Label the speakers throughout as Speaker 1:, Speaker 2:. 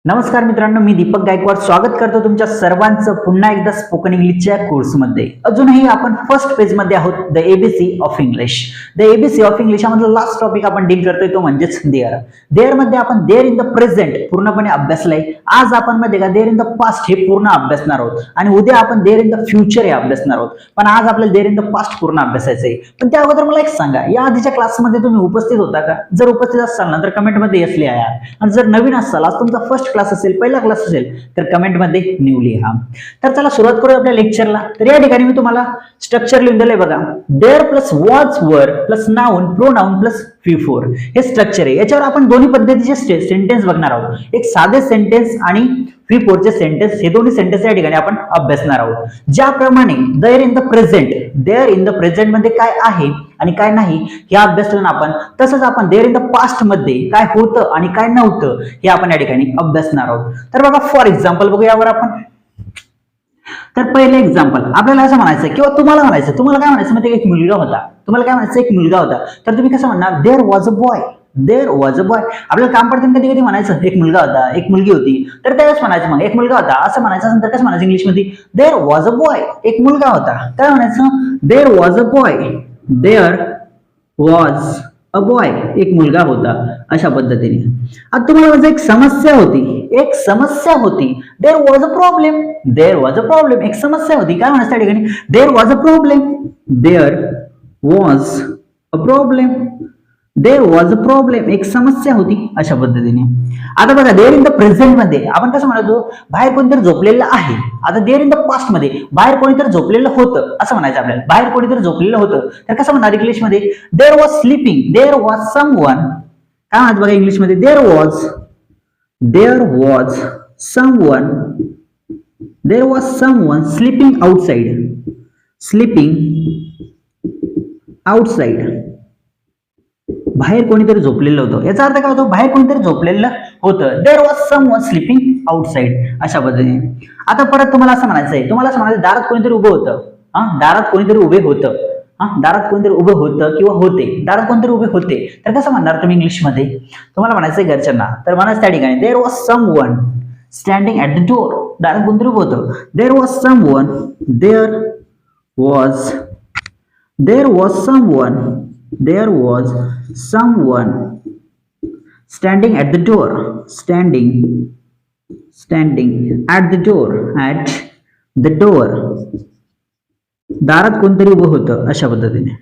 Speaker 1: नमस्कार मित्रांनो, मी दीपक गायकवाड स्वागत करतो तुमच्या सर्वांचं पुन्हा एकदा स्पोकन इंग्लिशच्या कोर्समध्ये. अजूनही आपण फर्स्ट पेज मध्ये आहोत, the ABC of English. The ABC of English यामधला लास्ट टॉपिक आपण डील करतोय तो म्हणजेच देअर. देअर मध्ये आपण देअर इन द प्रेझेंट पूर्णपणे अभ्यासलंय. आज आपण मध्ये का देअर इन द पास्ट हे पूर्ण अभ्यासणार आहोत आणि उद्या आपण देअर इन द फ्युचर हे अभ्यासणार आहोत. पण आज आपल्याला देअर इन द पास्ट पूर्ण अभ्यासायचंय. पण त्या अगोदर मला एक सांगा, या आधीच्या क्लासमध्ये तुम्ही उपस्थित होता का? जर उपस्थित असाल ना तर कमेंट मध्ये येस लिहा. आणि जर नवीन असाल, आज तुमचा फर्स्ट क्लास असेल, पहिला क्लास असेल, तर कमेंट मध्ये न्यू लिहा. तर चला सुरुवात करूया आपल्या लेक्चरला. तर या ठिकाणी मी तुम्हाला स्ट्रक्चर लिहून दिलंय बघा. There plus was were plus noun pronoun plus V4 हे स्ट्रक्चर आहे. याच्यावर आपण दोन्ही पद्धतीचे सेंटेन्स बघणार आहोत. एक साधे सेंटेन्स आणि V4 चे सेंटेन्स, हे दोन्ही सेंटेन्स या ठिकाणी आपण अभ्यासणार आहोत. ज्याप्रमाणे there in the present, there in the present मध्ये काय आहे आणि काय नाही हे अभ्यासलं ना आपण, तसंच आपण देअर इन द पास्ट मध्ये काय होतं आणि काय नव्हतं हे आपण या ठिकाणी अभ्यासणार आहोत. तर बघा, फॉर एक्झाम्पल बघूया यावर आपण. तर पहिले एक्झाम्पल आपल्याला असं म्हणायचं किंवा तुम्हाला म्हणायचं, तुम्हाला काय म्हणायचं म्हणजे एक मुलगा होता. तुम्हाला काय म्हणायचं, एक मुलगा होता. तर तुम्ही कसं म्हणणार, there was a boy. There was a boy. आपल्याला काम पडतं कधी कधी म्हणायचं एक मुलगा होता, एक मुलगी होती, तर त्यावेळेस म्हणायचं मग एक मुलगा होता असं म्हणायचं असेल तर कसं म्हणायचं इंग्लिशमध्ये, देअर वॉज अ बॉय. एक मुलगा होता काय म्हणायचं, there was a boy. There was a boy, एक मुलगा होता, अशा पद्धतीने. आता तुम्हाला म्हणजे एक समस्या होती, एक समस्या होती. There was a problem. There was a problem, एक समस्या होती. काय म्हणायचं त्या ठिकाणी, there was a problem. There was a problem. There was a problem, एक समस्या होती, अशा पद्धतीने. आता बघा, देअर इन द प्रेझेंट मध्ये आपण कसं म्हणतो, बाहेर कोणीतरी झोपलेलं आहे. आता देअर इन द पास्ट मध्ये बाहेर कोणीतरी झोपलेलं होतं असं म्हणायचं आपल्याला. बाहेर कोणीतरी झोपलेलं होतं तर कसं म्हणणार इंग्लिश मध्ये, there was sleeping. There was someone. काय म्हणतात बघा इंग्लिश मध्ये, there was someone. There was someone sleeping outside. Sleeping outside, बाहेर कोणीतरी झोपलेलं होतं. याचा अर्थ काय होतो, बाहेर कोणीतरी झोपलेलं होतं. There was someone sleeping outside, अशा पद्धतीने. आता परत तुम्हाला असं म्हणायचंय, तुम्हाला असं म्हणायचं दारात कोणीतरी उभं होतं. दारात कोणीतरी उभे होतं. दारात कोणीतरी उभं होतं किंवा होते. दारात कोणतरी उभे होते तर कसं म्हणणार तुम्ही इंग्लिशमध्ये, तुम्हाला म्हणायचंय घरच्यांना, तर म्हणायचं त्या ठिकाणी, there was someone standing at the door. दारात कोणतरी उभं होतं. There was someone. There was someone standing at the door. Standing at the door. दारात कोणतरी उभं होतं, अशा पद्धतीने.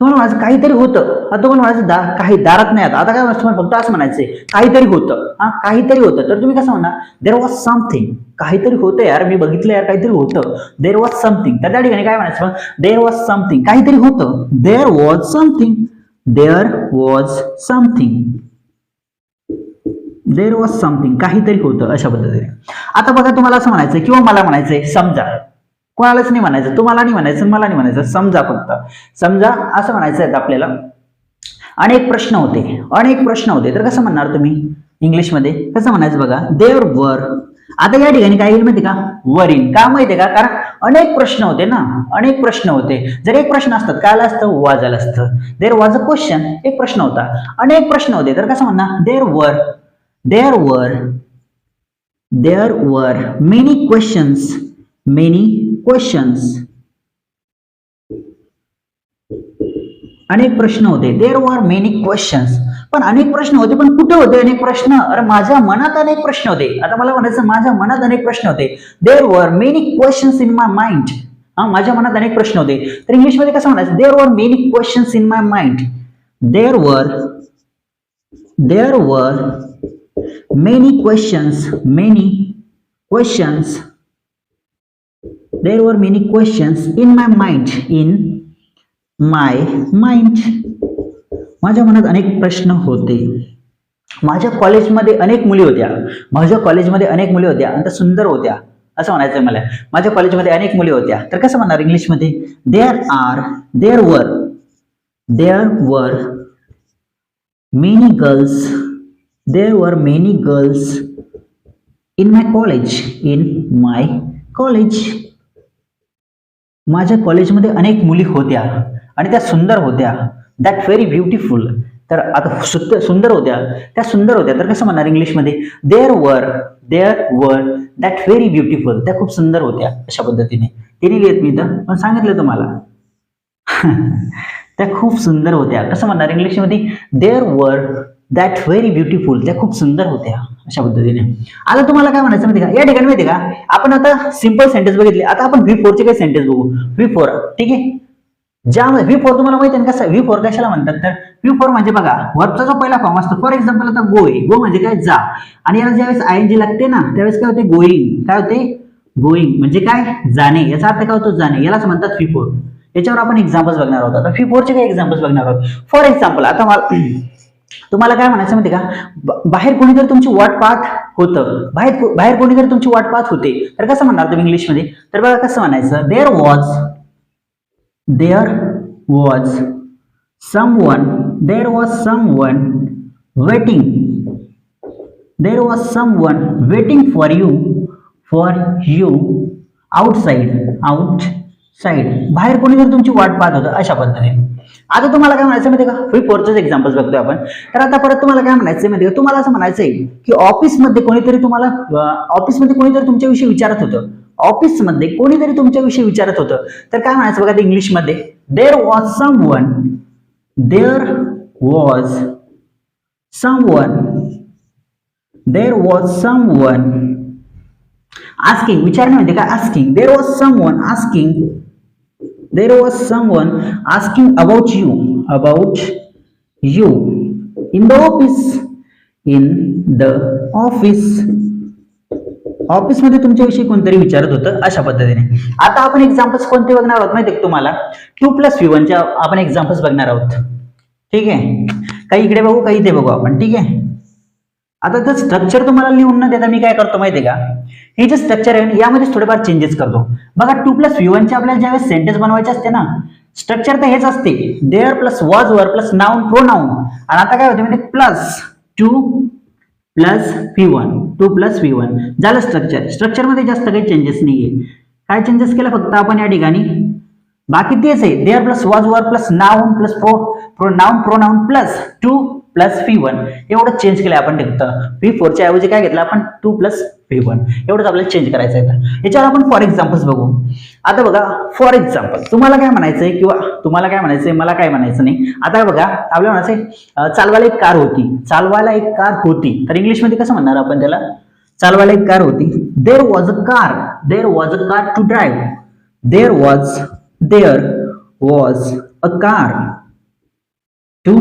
Speaker 1: तुम्हाला म्हणायचं काहीतरी होतं. आता तुम्हाला म्हणायचं काही दारात नाही. आता काय तुम्हाला फक्त असं म्हणायचंय काहीतरी होतं. काहीतरी होतं तर तुम्ही कसं म्हणणार, देअर वॉज समथिंग. काहीतरी होतं यार, मी बघितलं यार काहीतरी होतं. There was something. तर त्या ठिकाणी काय म्हणायचं, देअर वॉज समथिंग, काहीतरी होतं. There was something. There was something. There was something, काहीतरी होतं, अशा पद्धतीने. आता बघा, तुम्हाला असं म्हणायचं किंवा मला म्हणायचंय, समजा. कोणालाच नाही म्हणायचं, तुम्हाला नाही म्हणायचं, मला नाही म्हणायचं, समजा. फक्त समजा असं म्हणायचं आहे आपल्याला. अनेक प्रश्न होते तर कसं म्हणणार तुम्ही इंग्लिशमध्ये, कसं म्हणायचं बघा, देअर वर. आता या ठिकाणी काय येईल माहिती का, वर इन. का माहितीये का, कारण अनेक प्रश्न होते ना, अनेक प्रश्न होते. जर एक प्रश्न असतात काय आलं असतं, वाज आलं असतं. देअर वॉज अ क्वेश्चन, एक प्रश्न होता. अनेक प्रश्न होते तर कसं म्हणणार, देअर वर मेनी क्वेश्चन्स. अनेक प्रश्न होते. There were many questions. पण अनेक प्रश्न होते, पण कुठे होते अनेक प्रश्न, अरे माझ्या मनात अनेक प्रश्न होते. आता मला म्हणायचं माझ्या मनात अनेक प्रश्न होते. There were many questions in my mind. माझ्या मनात अनेक प्रश्न होते. तर इंग्लिशमध्ये कसं म्हणायचं, there were many questions in my mind. There were many questions. There were many questions in my mind. माझ्या मनात अनेक प्रश्न होते. माझ्या कॉलेजमध्ये अनेक मुली होत्या. आणि त्या सुंदर होत्या, असं म्हणायचं मला. माझ्या कॉलेजमध्ये अनेक मुली होत्या तर कसं म्हणणार इंग्लिशमध्ये, there were many girls in my college. माझ्या कॉलेजमध्ये अनेक मुली होत्या आणि त्या सुंदर होत्या. That very beautiful. तर आता सुंदर होत्या, त्या सुंदर होत्या, तर कसं म्हणणार इंग्लिशमध्ये? देअर वर दॅट व्हेरी ब्युटिफुल, त्या खूप सुंदर होत्या, अशा पद्धतीने. तिने लिहित मी तर पण सांगितलं तुम्हाला. त्या खूप सुंदर होत्या, कसं म्हणणार इंग्लिशमध्ये? देअर वर दॅट व्हेरी ब्युटिफुल, त्या खूप सुंदर होत्या, अशा पद्धतीने. आता तुम्हाला काय म्हणायचं माहिती का? या ठिकाणी माहिती का, आपण आता सिंपल सेंटेन्स बघितले, आता आपण V4 चे काही सेंटेन्स बघू. V4, ठीक आहे. ज्यामध्ये V4 तुम्हाला माहिती आहे कसं? V4 कशाला म्हणतात? तर V4 म्हणजे बघा, वर्बचा जो पहिला फॉर्म असतो. फॉर एक्झाम्पल आता गो आहे, गो म्हणजे काय? जा. आणि याला ज्यावेळेस ING लागते ना, त्यावेळेस काय होते? गोईंग. काय होते? गोईंग म्हणजे काय? जाणे. याचा अर्थ काय होतो? जाणे. यालाच म्हणतात V4. याच्यावर आपण एक्झाम्पल्स बघणार आहोत. आता V4 चे काही एक्झाम्पल्स बघणार आहोत. फॉर एक्झाम्पल आता मला तुम्हाला काय म्हणायचं माहिती का? बाहेर कोणीतरी तुमची वाट पाहत होतं, बाहेर कोणीतरी तुमची वाट पाहत होते, तर कसं म्हणणार तुम्ही इंग्लिशमध्ये? तर बघा कसं म्हणायचं? There was someone waiting for you outside. बाहेर कोणीतरी तुमची वाट पाहत होतं, अशा पद्धतीने. आता तुम्हाला काय म्हणायचं माहिती का? V4 एक्झाम्पल्स बघतोय आपण. तर आता परत तुम्हाला काय म्हणायचं माहिती का? तुम्हाला असं म्हणायचंय की ऑफिसमध्ये कोणीतरी तुमच्याविषयी विचारत होतं. ऑफिसमध्ये कोणीतरी तुमच्याविषयी विचारत होतं, तर काय म्हणायचं बघा ते इंग्लिशमध्ये? देअर वॉज समवन आस्किंग, विचारणे म्हणजे काय? Asking. There was someone asking about you in the ऑफिसमध्ये तुमच्याविषयी कोणतरी विचारत होतं, अशा पद्धतीने. आता आपण एक्झाम्पल्स कोणते बघणार आहोत माहिती आहे तुम्हाला? 2+V1 च्या आपण एक्झाम्पल्स बघणार आहोत, ठीक आहे. काही इकडे बघू, काही इथे बघू आपण, ठीक आहे. आता जर स्ट्रक्चर तुम्हाला लिहून न देता मी काय करतो माहितीये का? हे जे स्ट्रक्चर आहे यामध्ये थोडेफार चेंजेस करतो. बघा 2+V1 चे आपल्याला ज्यावेळेस सेंटेन्स बनवायचे असते ना, स्ट्रक्चर तर हेच असते. There plus was were plus noun pronoun. आणि आता काय होते म्हणजे प्लस 2+V1 झालं स्ट्रक्चर मध्ये जास्त काही चेंजेस नाहीये. काय चेंजेस केलं फक्त आपण या ठिकाणी? बाकी तेच आहे. There plus was were plus noun plus noun pronoun plus 2+V1 एवढं चेंज केलं आपण. V4 च्या ऐवजी काय घेतलं आपण? 2+V1 एवढंच आपल्याला चेंज करायचं आहे. याच्यावर आपण फॉर एक्झाम्पल्स बघू. आता बघा फॉर एक्झाम्पल तुम्हाला काय म्हणायचंय किंवा तुम्हाला काय म्हणायचंय, मला काय म्हणायचं नाही. आता बघा आपल्याला म्हणायचंय चालवायला एक कार होती, तर इंग्लिशमध्ये कसं म्हणणार आपण त्याला? चालवायला एक कार होती. There was a car to drive. There was a car to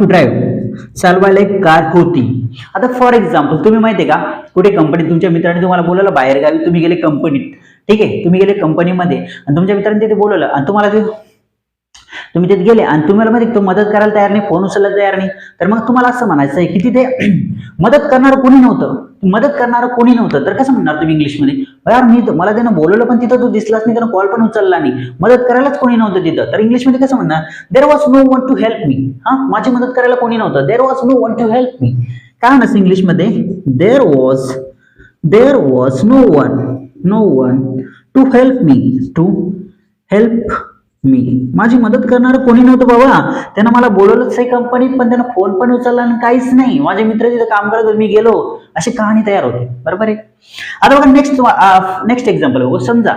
Speaker 1: drive. चालवायला एक कार होती. आता फॉर एक्झाम्पल तुम्ही माहितीये का, कुठे कंपनीत तुमच्या मित्राने तुम्हाला बोलवलं, बाहेर गावी तुम्ही गेले कंपनीत, ठीक आहे. तुम्ही गेले कंपनीमध्ये आणि तुमच्या मित्राने तिथे बोलवलं आणि तुम्ही तिथे गेले आणि तुम्हाला माहिती तो मदत करायला तयार नाही, फोन उचलायला तयार नाही, तर मग तुम्हाला असं म्हणायचं आहे की तिथे मदत करणारं कोणी नव्हतं. तर कसं म्हणणार तुम्ही इंग्लिशमध्ये? यार मला त्यानं बोलवलं पण तिथं तू दिसलाच नाही, त्यानं कॉल पण उचलला नाही, मदत करायलाच कोणी नव्हतं तिथं. तर इंग्लिशमध्ये कसं म्हणणार? There was no one to help me. माझी मदत करायला कोणी नव्हतं. There was no one to help me. काय म्हणायचं इंग्लिशमध्ये? There was no one to help me. माझी मदत करणारं कोणी नव्हतं बाबा. त्यानं मला बोलवलंच आहे कंपनीत, पण त्यानं फोन पण उचलला आणि काहीच नाही. माझे मित्र तिथं काम करत होते, मी गेलो, अशी कहाणी तयार होते. बरोबर आहे. आता बघा नेक्स्ट एक्झाम्पल बघू. समजा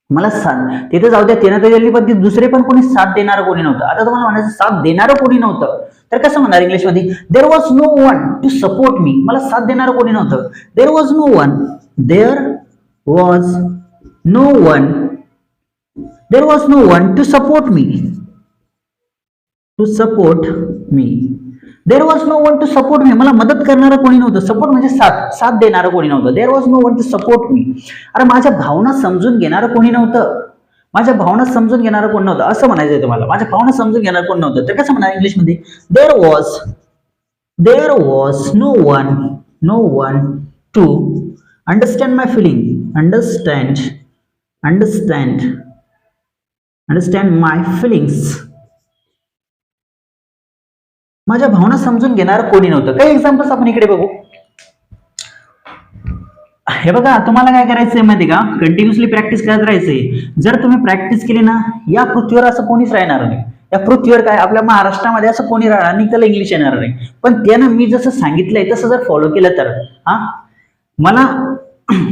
Speaker 1: मला साथ तिथे जाऊ द्या, त्यानं तर दिली, पण दुसरे पण कोणी साथ देणारं कोणी नव्हतं. आता तुम्हाला म्हणायचं साथ देणारं कोणी नव्हतं, तर कसं म्हणणार इंग्लिशमध्ये? There was no one to support me. मला साथ देणारं कोणी नव्हतं. There was no one to support me. There was no one to support me. मला मदत करणारं कोणी नव्हतं. सपोर्ट म्हणजे साथ देणारं कोणी नव्हतं. There was no one to support me. अरे माझ्या भावना समजून घेणारं कोणी नव्हतं. असं म्हणायचंय तुम्हाला. माझ्या भावना समजून घेणारं कोणी नव्हतं. तर कसं म्हणणार इंग्लिशमध्ये? There was no one to understand my feeling. Understand my feelings. माझ्या भावना समजून घेणारं कोणी नव्हतं. काही एक्झाम्पल्स आपण इकडे बघू. हे बघा तुम्हाला काय करायचंय माहिती का? कंटिन्युअसली प्रॅक्टिस करत राहायचंय. जर तुम्ही प्रॅक्टिस केली ना, या पृथ्वीवर असं कोणीच राहणार नाही. या पृथ्वीवर काय आपल्या महाराष्ट्रामध्ये असं कोणी राहणार नाही त्याला इंग्लिश येणार नाही. पण त्यानं मी जसं सांगितलंय तसं जर फॉलो केलं तर हा मला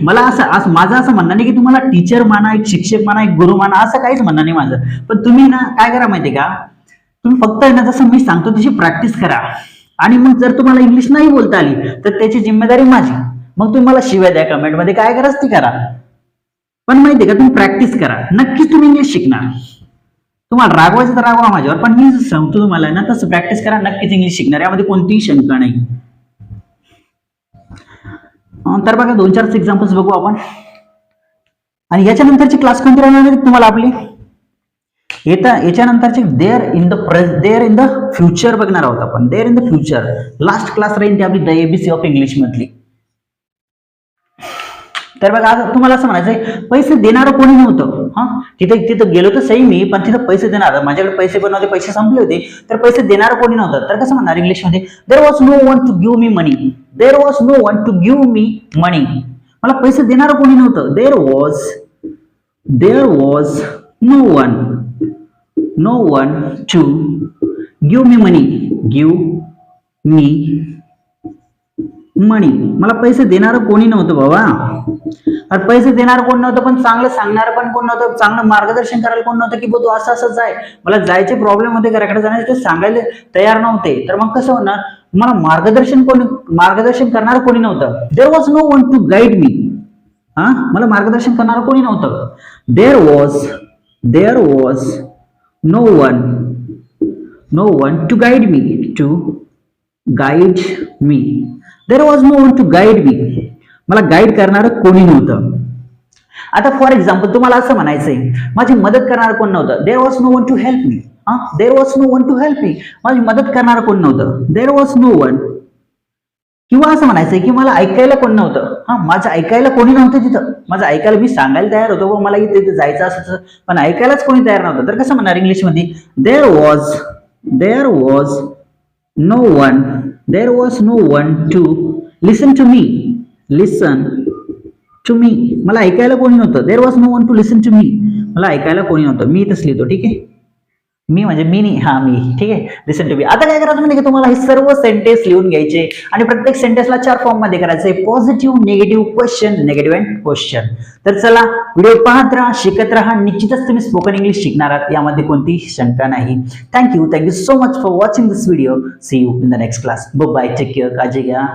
Speaker 1: मला असं माझं असं म्हणणं नाही की तुम्हाला टीचर माना, एक शिक्षक माना, एक गुरु माना, असं काहीच म्हणणं नाही माझं. पण तुम्ही ना काय करा माहितीये का, तुम्ही फक्त आहे ना जसं मी सांगतो तशी प्रॅक्टिस करा. आणि मग जर तुम्हाला इंग्लिश नाही बोलता आली तर त्याची जिम्मेदारी माझी. मग तुम्ही मला शिवाय द्या कमेंटमध्ये, काय करायचं ती करा. पण माहितीये का, तुम्ही प्रॅक्टिस करा, नक्कीच तुम्ही इंग्लिश शिकणार. तुम्हाला रागवायचं तर रागवा माझ्यावर, पण मी सांगतो तुम्हाला ना तसं प्रॅक्टिस करा, नक्कीच इंग्लिश शिकणार, यामध्ये कोणतीही शंका नाही. तर बघा 2-4 एक्झाम्पल्स बघू आपण. आणि याच्यानंतरची क्लास कोणती राहणार आहे तुम्हाला आपली, याच्यानंतरची देअर इन द फ्युचर बघणार आहोत आपण. There in the future last class राहील ती आपली द एबीसी ऑफ इंग्लिश मधली. तर बघा आज तुम्हाला असं म्हणायचंय, पैसे देणारं कोणी नव्हतं. हा तिथं गेलो तर सही मी, पण तिथं पैसे देणार, माझ्याकडे पैसे पण नव्हते, पैसे संपले होते, तर पैसे देणारं कोणी नव्हतं. तर कसं म्हणणार इंग्लिश मध्ये, there was no one to give me money. There was no one to give me money. मला पैसे देणारं कोणी नव्हतं. There was no one to give me money. Give me money. मला पैसे देणारं कोणी नव्हतं बाबा. अरे पैसे देणार कोण नव्हतं, पण चांगलं सांगणार पण कोण नव्हतं, चांगलं मार्गदर्शन करायला कोण नव्हतं की तू असं असं जाय. मला जायचे प्रॉब्लेम होते, घराकडे जाण्याचे, ते सांगायला तयार नव्हते. तर मग कसं होणार, मला मार्गदर्शन करणार कोणी नव्हतं. There was no one to guide me. हा मला मार्गदर्शन करणार कोणी नव्हतं. There was no one to guide me. There was no one to guide me. मला गाईड करणार कोणी नव्हतं. आता फॉर एक्झाम्पल तुम्हाला असं म्हणायचंय, माझी मदत करणार कोण नव्हतं. There was no one to help me. There was no one to help me. माझी मदत करणार कोण नव्हतं. There was no one. किंवा असं म्हणायचंय की मला ऐकायला कोण नव्हतं. माझं ऐकायला कोणी नव्हतं तिथं. माझं ऐकायला, मी सांगायला तयार होतो मला इथे जायचं असं, पण ऐकायलाच कोणी तयार नव्हतं. तर कसं म्हणणार इंग्लिशमध्ये, there was no one to listen to me. मला ऐकायला कोणी नव्हतं. There was no one to listen to me. मला ऐकायला कोणी नव्हतं. मी इथंच लिहितो, ठीक आहे. मी म्हणजे मी नाही, मी, ठीक आहे. लिसन टू मी. आता काय करायचं म्हणजे की तुम्हाला हे सर्व सेंटेन्स लिहून घ्यायचे आणि प्रत्येक सेंटेन्सला 4 फॉर्म मध्ये करायचे, positive, negative, question, negative and question. तर चला व्हिडिओ पाहत राहा, शिकत राहा, निश्चितच तुम्ही स्पोकन इंग्लिश शिकणार आहात, यामध्ये कोणतीही शंका नाही. Thank you so much for watching this video. See you in the next class. Bye, take care, काळजी घ्या.